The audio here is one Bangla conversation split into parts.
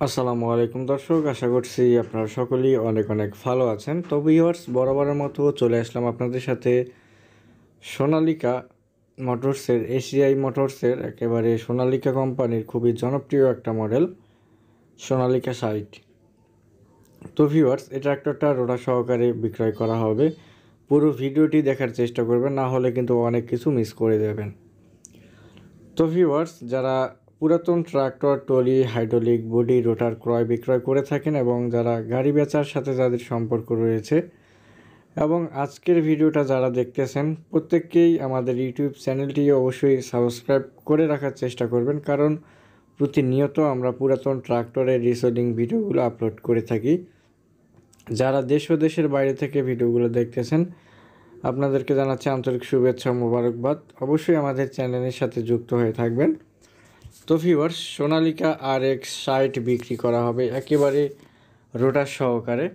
আসসালামু আলাইকুম দর্শক, আশা করছি আপনারা সকলেই অনেক অনেক ভালো আছেন। তো ভিউয়ার্স, বরাবরের মতো চলে আসলাম আপনাদের সাথে সোনালিকা মোটরসের, এশিয়াই মোটরসের একেবারে সোনালিকা কোম্পানির খুবই জনপ্রিয় একটা মডেল সোনালিকা 60। তো ভিউয়ার্স, এই ট্র্যাক্টরটা রোটার সহকারে বিক্রয় করা হবে। পুরো ভিডিওটি দেখার চেষ্টা করবেন, না হলে কিন্তু অনেক কিছু মিস করে দেবেন। তো ভিউয়ার্স, যারা পুরাতন ট্রাক্টর, ট্রলি, হাইড্রোলিক, বডি, রোটার ক্রয় বিক্রয় করে থাকেন এবং যারা গাড়ি বেচার সাথে যাদের সম্পর্ক রয়েছে এবং আজকের ভিডিওটা যারা দেখতেছেন, প্রত্যেককেই আমাদের ইউটিউব চ্যানেলটি অবশ্যই সাবস্ক্রাইব করে রাখার চেষ্টা করবেন, কারণ প্রতিনিয়ত আমরা পুরাতন ট্রাক্টরের রিসেলিং ভিডিওগুলো আপলোড করে থাকি। যারা দেশ ও দেশের বাইরে থেকে ভিডিওগুলো দেখতেছেন, আপনাদেরকে জানাচ্ছি আন্তরিক শুভেচ্ছা, মোবারকবাদ। অবশ্যই আমাদের চ্যানেলের সাথে যুক্ত হয়ে থাকবেন। তো ভিউয়ার্স, সোনালিকা RX 60 বিক্রি করা হবে একেবারে রোটার সহকারে,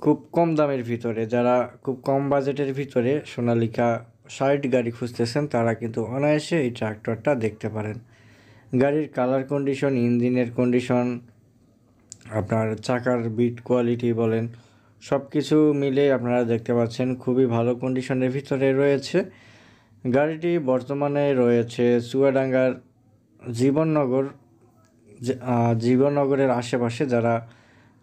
খুব কম দামের ভিতরে। যারা খুব কম বাজেটের ভিতরে সোনালিকা 60 গাড়ি খুঁজতেছেন, তারা কিন্তু অনায়াসে এই ট্রাক্টরটা দেখতে পারেন। গাড়ির কালার কন্ডিশন, ইঞ্জিনের কন্ডিশন, আপনার চাকার বিট কোয়ালিটি বলেন, সব কিছু মিলে আপনারা দেখতে পাচ্ছেন খুবই ভালো কন্ডিশনের ভিতরে রয়েছে। গাড়িটি বর্তমানে রয়েছে চুয়াডাঙ্গার জীবননগর, জীবননগরের আশেপাশে। যারা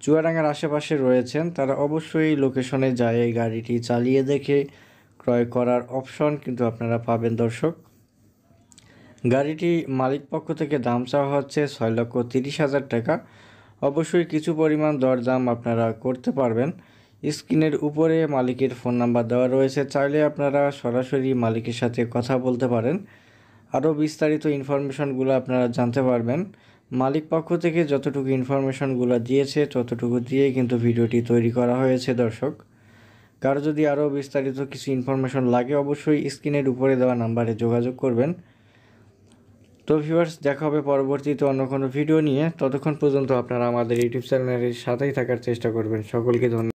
চুয়াডাঙ্গার আশেপাশে রয়েছেন, তারা অবশ্যই লোকেশনে যায় এই গাড়িটি চালিয়ে দেখে ক্রয় করার অপশন কিন্তু আপনারা পাবেন দর্শক। গাড়িটি মালিক পক্ষ থেকে দাম চাওয়া হচ্ছে 6,30,000 টাকা। অবশ্যই কিছু পরিমাণ দরদাম আপনারা করতে পারবেন। স্ক্রিনের উপরে মালিকের ফোন নাম্বার দেওয়া রয়েছে, চাইলে আপনারা সরাসরি মালিকের সাথে কথা বলতে পারেন। আরও বিস্তারিত ইনফরমেশনগুলো আপনারা জানতে পারবেন। মালিক পক্ষ থেকে যতটুকু ইনফরমেশনগুলো দিয়েছে ততটুকু দিয়েই কিন্তু ভিডিওটি তৈরি করা হয়েছে দর্শক। কারো যদি আরও বিস্তারিত কিছু ইনফরমেশন লাগে, অবশ্যই স্ক্রিনের উপরে দেওয়া নাম্বারে যোগাযোগ করবেন। তো ভিউয়ার্স, দেখা হবে পরবর্তীতে অন্য কোনো ভিডিও নিয়ে। ততক্ষণ পর্যন্ত আপনারা আমাদের ইউটিউব চ্যানেলের সাথেই থাকার চেষ্টা করবেন। সকলকে ধন্যবাদ।